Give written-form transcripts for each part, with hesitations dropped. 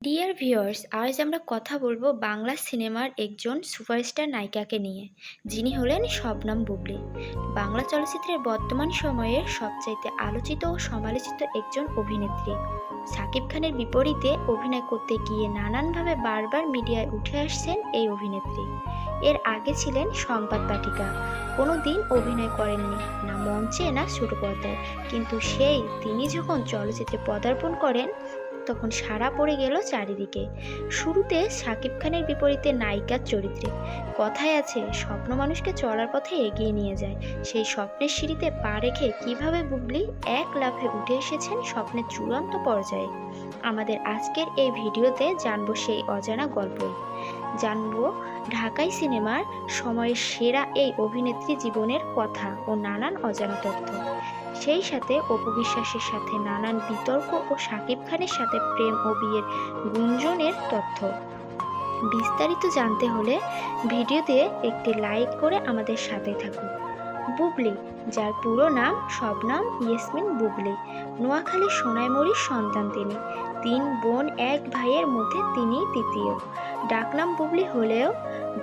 Dear viewers, আজ আমরা কথা বলবো বাংলা সিনেমার একজন সুপারস্টার নায়িকাকে নিয়ে, যিনি হলেন শবনম বুবলী। বাংলা চলচ্চিত্রের বর্তমান সময়ের সবচাইতে আলোচিত ও সমালোচিত একজন অভিনেত্রী। শাকিব খানের বিপরীতে অভিনয় করতে গিয়ে নানানভাবে বারবার মিডিয়ায় উঠে আসছেন এই অভিনেত্রী। এর আগে ছিলেন সংবাদ পাঠিকা, কোনো দিন অভিনয় করেননি, না মঞ্চে না ছোট পর্দায়, কিন্তু তিনি যখন চলচ্চিত্রে পদার্পণ করেন তখন সাড়া পড়ে গেল চারিদিকে। শুরুতে শাকিব খানের বিপরীতে নায়িকার চরিত্রে। কথায় আছে, স্বপ্ন মানুষকে চলার পথে এগিয়ে নিয়ে যায়। সেই স্বপ্নের সিঁড়িতে পা রেখে কিভাবে বুবলী এক লাফে উঠে এসেছেন স্বপ্নের চূড়ান্ত পর্যায়ে। আমাদের আজকের এই ভিডিওতে জানবো সেই অজানা গল্পই। জানবো ঢাকাই সিনেমার সময়ের সেরা এই অভিনেত্রী জীবনের কথা ও নানান অজানা তথ্য। সেই সাথে অপু বিশ্বাসের সাথে নানান বিতর্ক ও শাকিব খানের সাথে প্রেম ও বিয়ের গুঞ্জনের তথ্য। বিস্তারিত জানতে হলে ভিডিওতে একটি লাইক করে আমাদের সাথে থাকুন। বুবলী, যার পুরো নাম শবনম ইয়াসমিন বুবলী, নোয়াখালীর সোনাইমুড়ির সন্তান তিনি। 3 বোন 1 ভাইয়ের মধ্যে তিনি তৃতীয়। ডাকনাম বুবলী হলেও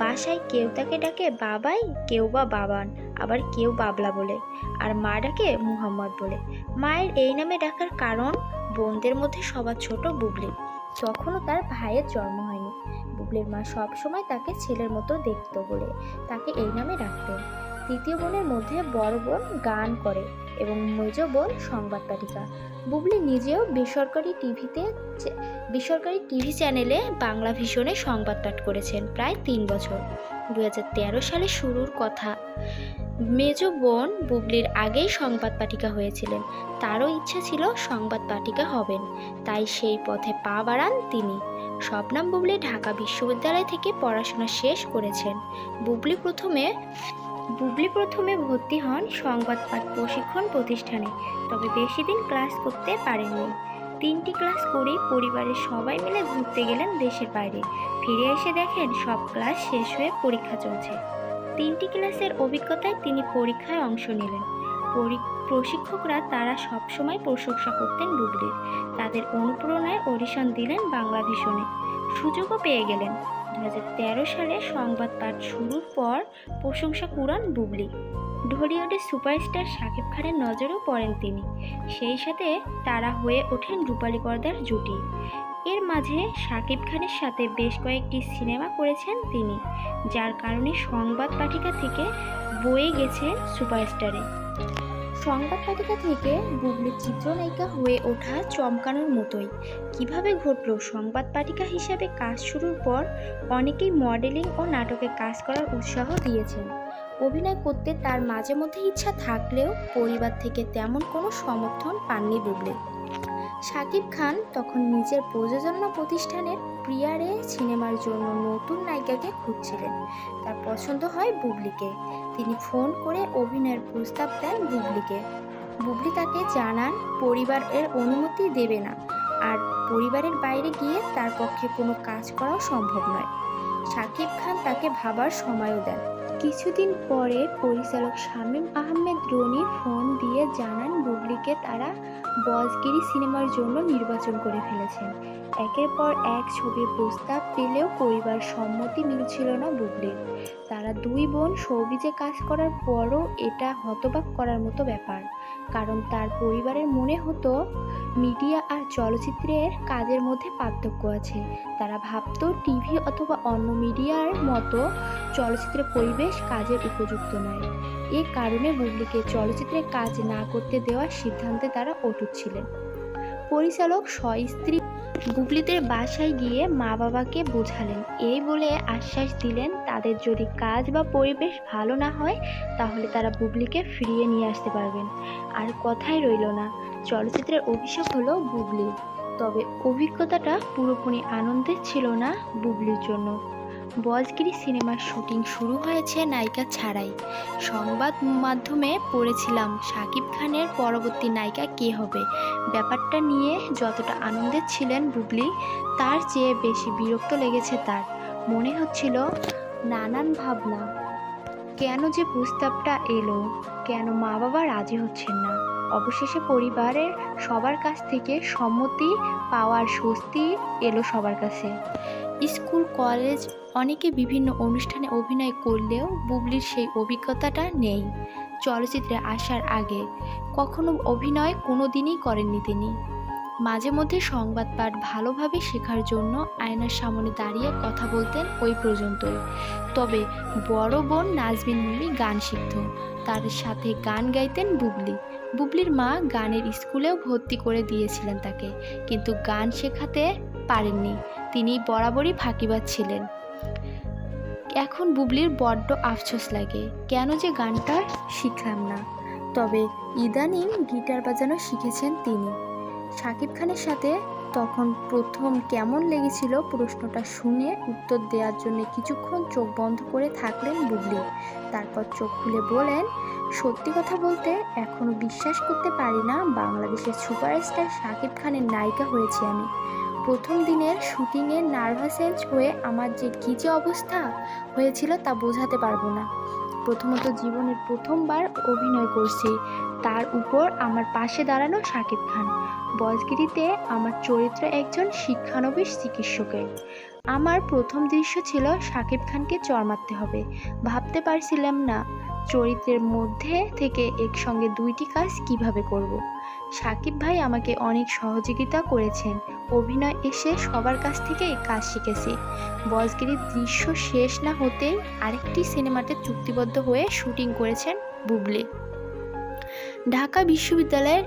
বাসায় কেউ তাকে ডাকে বাবাই, কেউ বা বাবান, আবার কেউ বাবলা বলে, আর মা ডাকে মুহাম্মদ বলে। মায়ের এই নামে ডাকার কারণ, বোনদের মধ্যে সবার ছোট বুবলী, তখনও তার ভাইয়ের জন্ম হয়নি। বুবলীর মা সবসময় তাকে ছেলের মতো দেখত বলে তাকে এই নামে ডাকতেন। তৃতীয় বোনের মধ্যে বড় বোন গান করে এবং মেজ বোন সংবাদ পাঠিকা। বুবলী নিজেও বেসরকারি টিভি চ্যানেলে বাংলা ভিশনে সংবাদ পাঠ করেছেন প্রায় 3 বছর। 2013 সালে শুরুর কথা। মেজ বোন বুবলীর আগেই সংবাদ পাঠিকা হয়েছিলেন। তারও ইচ্ছা ছিল সংবাদ পাঠিকা হবেন, তাই সেই পথে পা বাড়ান তিনি। শবনম বুবলী ঢাকা বিশ্ববিদ্যালয় থেকে পড়াশোনা শেষ করেছেন। বুবলী প্রথমে ভর্তি হন সংবাদ পাঠ প্রশিক্ষণ প্রতিষ্ঠানে, তবে বেশি দিন ক্লাস করতে পারেননি। 3টি ক্লাস করেই পরিবারের সবাই মিলে ঘুরতে গেলেন দেশের বাইরে। ফিরে এসে দেখেন সব ক্লাস শেষ হয়ে পরীক্ষা চলছে। 3টি ক্লাসের অভিজ্ঞতায় তিনি পরীক্ষায় অংশ নিলেন। প্রশিক্ষকরা তারা সবসময় প্রশংসা করতেন বুবলীর। তাদের অনুপ্রেরণায় অডিশন দিলেন বাংলা ভিশনে, সুযোগও পেয়ে গেলেন। 2013 সালে সংবাদ পাঠ শুরুর পর প্রশংসা কুড়ান বুবলী। ঢলিউডের সুপারস্টার শাকিব খানের নজরেও পড়েন তিনি। সেই সাথে তারা হয়ে ওঠেন রূপালী পর্দার জুটি। এর মাঝে শাকিব খানের সাথে বেশ কয়েকটি সিনেমা করেছেন তিনি, যার কারণে সংবাদ পাঠিকা থেকে বয়ে গেছেন সুপারস্টারে। সংবাদ পাঠিকা থেকে বুবলীর চিত্রনায়িকা হয়ে ওঠা চমকানোর মতোই। কিভাবে ঘটল? সংবাদ পাঠিকা হিসাবে কাজ শুরুর পর অনেকেই মডেলিং ও নাটকে কাজ করার উৎসাহ দিয়েছেন। অভিনয় করতে তার মাঝে মধ্যে ইচ্ছা থাকলেও পরিবার থেকে তেমন কোনো সমর্থন পাননি বুবলী। শাকিব খান তখন নিজের প্রযোজনা প্রতিষ্ঠানের প্রিয়ারে সিনেমার জন্য নতুন নায়িকাকে খুঁজছিলেন। তার পছন্দ হয় বুবলীকে। তিনি ফোন করে অভিনয়ের প্রস্তাব দেন বুবলীকে। বুবলী তাকে জানান পরিবার এর অনুমতি দেবে না, আর পরিবারের বাইরে গিয়ে তার পক্ষে কোনো কাজ করাও সম্ভব নয়। শাকিব খান তাকে ভাবার সময়ও দেন। কিছুদিন পরে পরিচালক শামীম আহমেদ রনি ফোন দিয়ে জানান বুবলীকে তারা বজগিরি সিনেমার জন্য নির্বাচন করে ফেলেছেন। একের পর এক ছবির প্রস্তাব পেলেও পরিবার সম্মতি মিলছিল না বুবলীর। তারা 2 বোন শোবিজে কাজ করার পরও এটা হতবাক করার মতো ব্যাপার, কারণ তার পরিবারের মনে হতো মিডিয়া আর চলচ্চিত্রের কাজের মধ্যে পার্থক্য আছে। তারা ভাবত টিভি অথবা অন্য মিডিয়ার মতো চলচ্চিত্রের পরিবেশ কাজের উপযুক্ত নয়। এ কারণে বুবলীকে চলচ্চিত্রে কাজ না করতে দেওয়ার সিদ্ধান্তে তারা অটুট ছিলেন। পরিচালক সস্ত্রীক বুবলীদের বাসায় গিয়ে মা বাবাকে বোঝালেন, এই বলে আশ্বাস দিলেন তাদের যদি কাজ বা পরিবেশ ভালো না হয় তাহলে তারা বুবলীকে ফিরিয়ে নিয়ে আসতে পারবেন। আর কথাই রইল না, চলচ্চিত্রের অভিষেক হলো বুবলীর। তবে অভিজ্ঞতাটা পুরোপুরি আনন্দের ছিল না বুবলীর জন্য। বজগিরি সিনেমার শুটিং শুরু হয়েছে নায়িকা ছাড়াই। সংবাদ মাধ্যমে পড়েছিলাম শাকিব খানের পরবর্তী নায়িকা কে হবে। ব্যাপারটা নিয়ে যতটা আনন্দের ছিলেন বুবলী, তার চেয়ে বেশি বিরক্ত লেগেছে তার। মনে হচ্ছিল নানান ভাবনা, কেন যে প্রস্তাবটা এলো, কেন মা বাবা রাজি হচ্ছেন না। অবশেষে পরিবারের সবার কাছ থেকে সম্মতি পাওয়ার স্বস্তি এলো সবার কাছে। স্কুল কলেজ অনেকে বিভিন্ন অনুষ্ঠানে অভিনয় করলেও বুবলির সেই অভিজ্ঞতাটা নেই। চলচ্চিত্রে আসার আগে কখনো অভিনয় কোনোদিনই করেননি তিনি। মাঝে মধ্যে সংবাদ পাঠ ভালোভাবে শেখার জন্য আয়নার সামনে দাঁড়িয়ে কথা বলতেন ওই পর্যন্তই। তবে বড় বোন নাজমিন মিমি গান শিখত, তার সাথে গান গাইতেন বুবলি। বুবলির মা গানের স্কুলেও ভর্তি করে দিয়েছিলেন তাকে, কিন্তু গান শেখাতে পারেননি, তিনি বরাবরই ফাঁকিবাজ ছিলেন। এখন বুবলির বড্ড আফসোস লাগে, কেন যে গানটা শিখলাম না। তবে ইদানিং গিটার বাজানো শিখেছেন তিনি। শাকিব খানের সাথে তখন প্রথম কেমন লেগেছিল প্রশ্নটা শুনে উত্তর দেওয়ার জন্য কিছুক্ষণ চোখ বন্ধ করে থাকলেন বুবলি। তারপর চোখ খুলে বলেন, সত্যি কথা বলতে এখনও বিশ্বাস করতে পারি না বাংলাদেশের সুপারস্টার শাকিব খানের নায়িকা হয়েছি আমি। প্রথম দিনের শুটিংয়ে নার্ভাসেন্স হয়ে আমার যে কী যে অবস্থা হয়েছিল তা বোঝাতে পারবো না। প্রথমত জীবনের প্রথমবার অভিনয় করছি, তার উপর আমার পাশে দাঁড়ানো শাকিব খান। বজগিরিতে আমার চরিত্র একজন শিক্ষানবিশ চিকিৎসকের। আমার প্রথম দৃশ্য ছিল শাকিব খানকে চড় মারতে হবে। ভাবতে পারছিলাম না চরিত্রের মধ্যে থেকে একসঙ্গে দুইটি কাজ কিভাবে করব। শাকিব ভাই আমাকে অনেক সহযোগিতা করেছেন। অভিনয় এসে সবার কাছ থেকে কাজ শিখেছি। বজগিরির দৃশ্য শেষ না হতেই আরেকটি সিনেমাতে চুক্তিবদ্ধ হয়ে শুটিং করেছেন বুবলি। ঢাকা বিশ্ববিদ্যালয়ের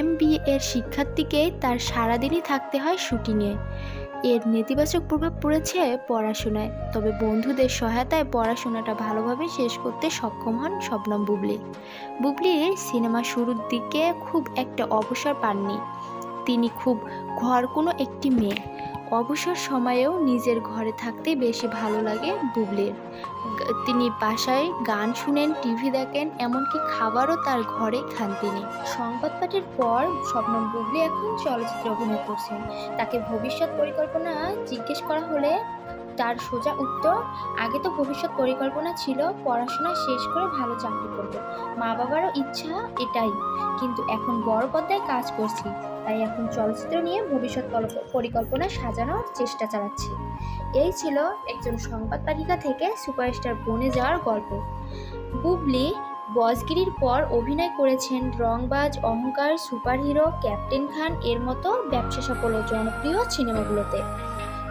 MBA এর শিক্ষার্থীকেই তার সারাদিনই থাকতে হয় শুটিংয়ে। এর নেতিবাচক প্রভাব পড়েছে পড়াশোনায়, তবে বন্ধুদের সহায়তায় পড়াশোনাটা ভালোভাবে শেষ করতে সক্ষম হন শবনম বুবলি। বুবলির সিনেমা শুরুর দিকে খুব একটা অবসর পাননি। তিনি খুব ঘরকুনো একটি মেয়ে। অবসর সময়েও নিজের ঘরে থাকতে বেশি ভালো লাগে বুবলির। তিনি বাসায় গান শুনেন, টিভি দেখেন, এমনকি খাবারও তার ঘরে খান তিনি। সংবাদ পাঠের পর শবনম বুবলি এখন চলচ্চিত্রে অভিনয় করছেন। তাকে ভবিষ্যৎ পরিকল্পনা জিজ্ঞেস করা হলে তার সোজা উত্তর, আগে তো ভবিষ্যৎ পরিকল্পনা ছিল পড়াশোনা শেষ করে ভালো চাকরি করব, মা বাবারও ইচ্ছা এটাই, কিন্তু এখন বড় পর্দায় কাজ করছি, তাই এখন চলচ্চিত্র নিয়ে ভবিষ্যৎ পরিকল্পনা সাজানোর চেষ্টা চালাচ্ছি। এই ছিল একজন সংবাদ পাঠিকা থেকে সুপারস্টার বনে যাওয়ার গল্প। বুবলি বজগিরির পর অভিনয় করেছেন রংবাজ, অহংকার, সুপারহিরো, ক্যাপ্টেন খান এর মতো ব্যবসা সফল ও জনপ্রিয় সিনেমাগুলোতে।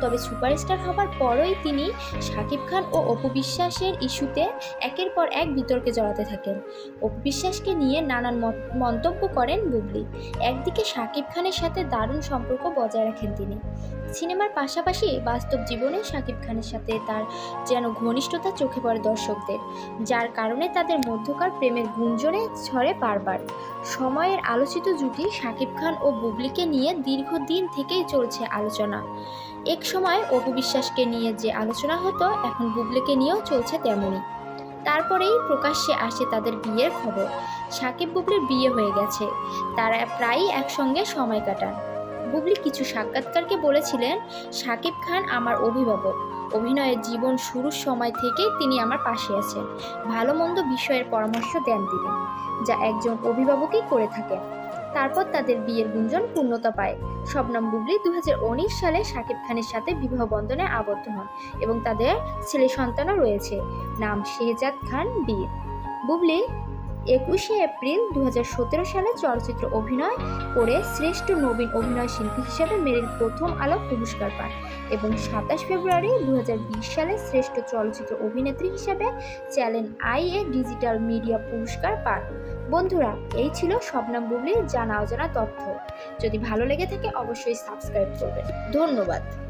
তবে সুপারস্টার হবার পরই তিনি শাকিব খান ও অপু বিশ্বাসের ইস্যুতে একের পর এক বিতর্কে জড়াতে থাকেন। অপু বিশ্বাসকে নিয়ে নানান মন্তব্য করেন বুবলি। একদিকে শাকিব খানের সাথে দারুণ সম্পর্ক বজায় রাখেন তিনি। সিনেমার পাশাপাশি বাস্তব জীবনে শাকিব খানের সাথে তার যেন ঘনিষ্ঠতা চোখে পড়ে দর্শকদের, যার কারণে তাদের মধ্যকার প্রেমের গুঞ্জনে ছড়ে বারবার। সময়ের আলোচিত জুটি শাকিব খান ও বুবলিকে নিয়ে দীর্ঘদিন থেকেই চলছে আলোচনা। এক সময় অপু বিশ্বাসকে নিয়ে যে আলোচনা হতো, এখন বুবলিকে নিয়েও চলছে তেমনই। তারপরেই প্রকাশ্যে আসে তাদের বিয়ের খবর। শাকিব বুবলির বিয়ে হয়ে গেছে, তারা প্রায়ই একসঙ্গে সময় কাটান। বুবলি কিছু সাক্ষাৎকারকে বলেছিলেন, শাকিব খান আমার অভিভাবক। অভিনয়ের জীবন শুরুর সময় থেকেই তিনি আমার পাশে আছেন। ভালো মন্দ বিষয়ের পরামর্শ দেন তিনি, যা একজন অভিভাবকই করে থাকেন। তারপর তাদের বিয়ের গুঞ্জন পূর্ণতা পায়। শবনম বুবলি 2019 সালে শাকিব খানের সাথে বিবাহ বন্ধনে আবদ্ধ হন এবং তাদের ছেলে সন্তানও রয়েছে, নাম শেহজাদ খান বীর। বুবলি 21শে এপ্রিল 2017 সালে চলচ্চিত্র অভিনয় করে শ্রেষ্ঠ নবীন অভিনয় শিল্পী হিসেবে মেরিল প্রথম আলো পুরস্কার পান এবং 27 ফেব্রুয়ারি 2020 সালে শ্রেষ্ঠ চলচ্চিত্র অভিনেত্রী হিসেবে চ্যানেল আই-এ ডিজিটাল মিডিয়া পুরস্কার পান। বন্ধুরা, এই ছিল শবনম বুবলির জানা অজানা তথ্য। যদি ভালো লেগে থাকে অবশ্যই সাবস্ক্রাইব করবেন। ধন্যবাদ।